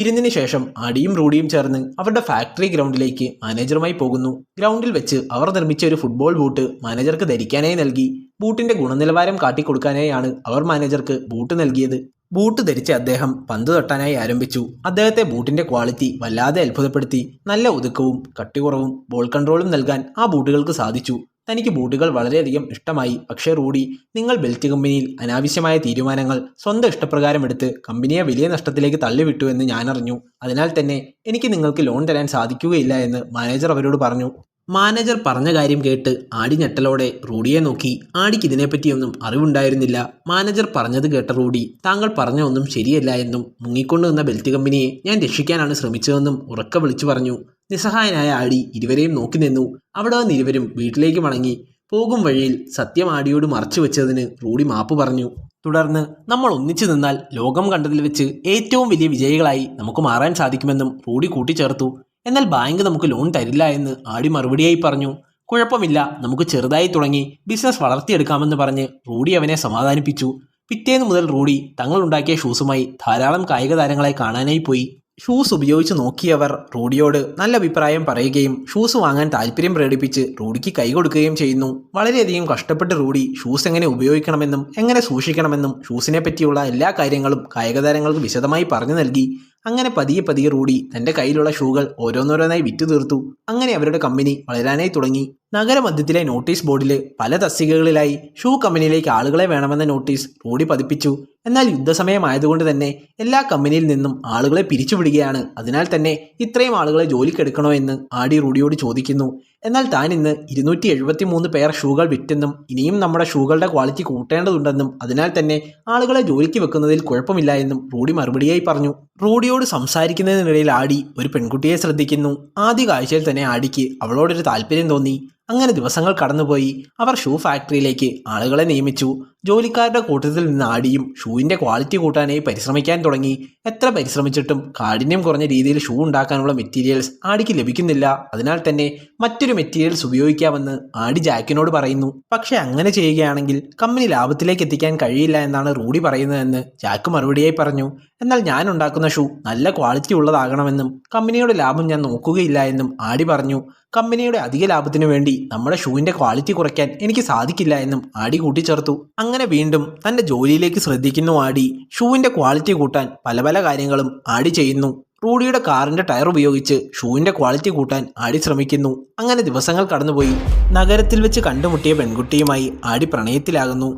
വിരുന്നിന് ശേഷം ആടിയും റൂഡിയും ചേർന്ന് അവരുടെ ഫാക്ടറി ഗ്രൗണ്ടിലേക്ക് മാനേജറുമായി പോകുന്നു. ഗ്രൗണ്ടിൽ വെച്ച് അവർ നിർമ്മിച്ച ഒരു ഫുട്ബോൾ ബൂട്ട് മാനേജർക്ക് ധരിക്കാനായി നൽകി. ബൂട്ടിന്റെ ഗുണനിലവാരം കാട്ടിക്കൊടുക്കാനായാണ് അവർ മാനേജർക്ക് ബൂട്ട് നൽകിയത്. ബൂട്ട് ധരിച്ച അദ്ദേഹം പന്ത് തട്ടാനായി ആരംഭിച്ചു. അദ്ദേഹത്തെ ബൂട്ടിന്റെ ക്വാളിറ്റി വല്ലാതെ അത്ഭുതപ്പെടുത്തി. നല്ല ഒതുക്കവും കട്ടികുറവും ബോൾ കൺട്രോളും നൽകാൻ ആ ബൂട്ടുകൾക്ക് സാധിച്ചു. തനിക്ക് ബൂട്ടുകൾ വളരെയധികം ഇഷ്ടമായി. പക്ഷേ റൂഡി, നിങ്ങൾ ബെൽറ്റ് കമ്പനിയിൽ അനാവശ്യമായ തീരുമാനങ്ങൾ സ്വന്തം ഇഷ്ടപ്രകാരം എടുത്ത് കമ്പനിയെ വലിയ നഷ്ടത്തിലേക്ക് തള്ളിവിട്ടു എന്ന് ഞാനറിഞ്ഞു. അതിനാൽ തന്നെ എനിക്ക് നിങ്ങൾക്ക് ലോൺ തരാൻ സാധിക്കുകയില്ല എന്ന് മാനേജർ അവരോട് പറഞ്ഞു. മാനേജർ പറഞ്ഞ കാര്യം കേട്ട് ആടി ഞെട്ടലോടെ റൂഡിയെ നോക്കി. ആടിക്ക് ഇതിനെപ്പറ്റിയൊന്നും അറിവുണ്ടായിരുന്നില്ല. മാനേജർ പറഞ്ഞത് കേട്ട റൂഡി, താങ്കൾ പറഞ്ഞ ഒന്നും ശരിയല്ല എന്നും മുങ്ങിക്കൊണ്ടു നിന്ന ബെൽറ്റ് കമ്പനിയെ ഞാൻ രക്ഷിക്കാനാണ് ശ്രമിച്ചതെന്നും ഉറക്കെ വിളിച്ചു പറഞ്ഞു. നിസ്സഹായനായ ആടി ഇരുവരെയും നോക്കി നിന്നു. അവിടെ വന്ന് ഇരുവരും വീട്ടിലേക്ക് മടങ്ങി. പോകും വഴിയിൽ സത്യം ആടിയോട് മറച്ചു വെച്ചതിന് റൂഡി മാപ്പ് പറഞ്ഞു. തുടർന്ന്, നമ്മൾ ഒന്നിച്ചു നിന്നാൽ ലോകം കണ്ടതിൽ വെച്ച് ഏറ്റവും വലിയ വിജയികളായി നമുക്ക് മാറാൻ സാധിക്കുമെന്നും റൂഡി കൂട്ടിച്ചേർത്തു. എന്നാൽ ബാങ്ക് നമുക്ക് ലോൺ തരില്ല എന്ന് ആടി മറുപടിയായി പറഞ്ഞു. കുഴപ്പമില്ല, നമുക്ക് ചെറുതായി തുടങ്ങി ബിസിനസ് വളർത്തിയെടുക്കാമെന്ന് പറഞ്ഞ് റൂഡി അവനെ സമാധാനിപ്പിച്ചു. പിറ്റേന്ന് മുതൽ റൂഡി തങ്ങളുണ്ടാക്കിയ ഷൂസുമായി ധാരാളം കായിക താരങ്ങളെ കാണാനായി പോയി. ഷൂസ് ഉപയോഗിച്ച് നോക്കിയവർ റൂഡിയോട് നല്ല അഭിപ്രായം പറയുകയും ഷൂസ് വാങ്ങാൻ താല്പര്യം പ്രകടിപ്പിച്ച് റൂഡിക്ക് കൈ കൊടുക്കുകയും ചെയ്യുന്നു. വളരെയധികം കഷ്ടപ്പെട്ട് റൂഡി ഷൂസ് എങ്ങനെ ഉപയോഗിക്കണമെന്നും എങ്ങനെ സൂക്ഷിക്കണമെന്നും ഷൂസിനെ പറ്റിയുള്ള എല്ലാ കാര്യങ്ങളും കായിക താരങ്ങൾക്ക് വിശദമായി പറഞ്ഞു നൽകി. അങ്ങനെ പതിയെ പതിയെ റൂഡി തൻ്റെ കയ്യിലുള്ള ഷൂകൾ ഓരോന്നോരോന്നായി വിറ്റു തീർത്തു. അങ്ങനെ അവരുടെ കമ്പനി വളരാനായി തുടങ്ങി. നഗരമധ്യത്തിലെ നോട്ടീസ് ബോർഡിൽ പല തസ്തികകളിലായി ഷൂ കമ്പനിയിലേക്ക് ആളുകളെ വേണമെന്ന നോട്ടീസ് റൂഡി പതിപ്പിച്ചു. എന്നാൽ യുദ്ധസമയമായതുകൊണ്ട് തന്നെ എല്ലാ കമ്പനിയിൽ നിന്നും ആളുകളെ പിരിച്ചുവിടുകയാണ്. അതിനാൽ തന്നെ ഇത്രയും ആളുകളെ ജോലിക്കെടുക്കണോ എന്ന് ആടി റൂഡിയോട് ചോദിക്കുന്നു. എന്നാൽ താൻ ഇന്ന് 273 പേർ ഷൂകൾ വിറ്റെന്നും ഇനിയും നമ്മുടെ ഷൂകളുടെ ക്വാളിറ്റി കൂട്ടേണ്ടതുണ്ടെന്നും അതിനാൽ തന്നെ ആളുകളെ ജോലിക്ക് വെക്കുന്നതിൽ കുഴപ്പമില്ല എന്നും റൂഡി മറുപടിയായി പറഞ്ഞു. റൂഡിയോട് സംസാരിക്കുന്നതിനിടയിൽ ആടി ഒരു പെൺകുട്ടിയെ ശ്രദ്ധിക്കുന്നു. ആദ്യ കാഴ്ചയിൽ തന്നെ ആടിക്ക് അവളോടൊരു താല്പര്യം തോന്നി. അങ്ങനെ ദിവസങ്ങൾ കടന്നുപോയി. അവർ ഷൂ ഫാക്ടറിയിലേക്ക് ആളുകളെ നിയമിച്ചു. ജോലിക്കാരുടെ കൂട്ടത്തിൽ നിന്ന് ആടിയും ഷൂവിൻ്റെ ക്വാളിറ്റി കൂട്ടാനായി പരിശ്രമിക്കാൻ തുടങ്ങി. എത്ര പരിശ്രമിച്ചിട്ടും കാഠിന്യം കുറഞ്ഞ രീതിയിൽ ഷൂ ഉണ്ടാക്കാനുള്ള മെറ്റീരിയൽസ് ആടിക്ക് ലഭിക്കുന്നില്ല. അതിനാൽ തന്നെ മറ്റൊരു മെറ്റീരിയൽസ് ഉപയോഗിക്കാമെന്ന് ആടി ജാക്കിനോട് പറയുന്നു. പക്ഷെ അങ്ങനെ ചെയ്യുകയാണെങ്കിൽ കമ്പനി ലാഭത്തിലേക്ക് എത്തിക്കാൻ കഴിയില്ല എന്നാണ് റൂഡി പറയുന്നതെന്ന് ജാക്ക് മറുപടിയായി പറഞ്ഞു. എന്നാൽ ഞാൻ ഉണ്ടാക്കുന്ന ഷൂ നല്ല ക്വാളിറ്റി ഉള്ളതാകണമെന്നും കമ്പനിയുടെ ലാഭം ഞാൻ നോക്കുകയില്ല എന്നും ആടി പറഞ്ഞു. കമ്പനിയുടെ അധിക ലാഭത്തിനു വേണ്ടി നമ്മുടെ ഷൂവിൻ്റെ ക്വാളിറ്റി കുറയ്ക്കാൻ എനിക്ക് സാധിക്കില്ല എന്നും ആടി കൂട്ടിച്ചേർത്തു. അങ്ങനെ വീണ്ടും തൻ്റെ ജോലിയിലേക്ക് ശ്രദ്ധിക്കുന്നു ആടി. ഷൂവിൻ്റെ ക്വാളിറ്റി കൂട്ടാൻ പല പല കാര്യങ്ങളും ആടി ചെയ്യുന്നു. റൂഡിയുടെ കാറിൻ്റെ ടയർ ഉപയോഗിച്ച് ഷൂവിൻ്റെ ക്വാളിറ്റി കൂട്ടാൻ ആടി ശ്രമിക്കുന്നു. അങ്ങനെ ദിവസങ്ങൾ കടന്നുപോയി. നഗരത്തിൽ വെച്ച് കണ്ടുമുട്ടിയ പെൺകുട്ടിയുമായി ആടി പ്രണയത്തിലാകുന്നു.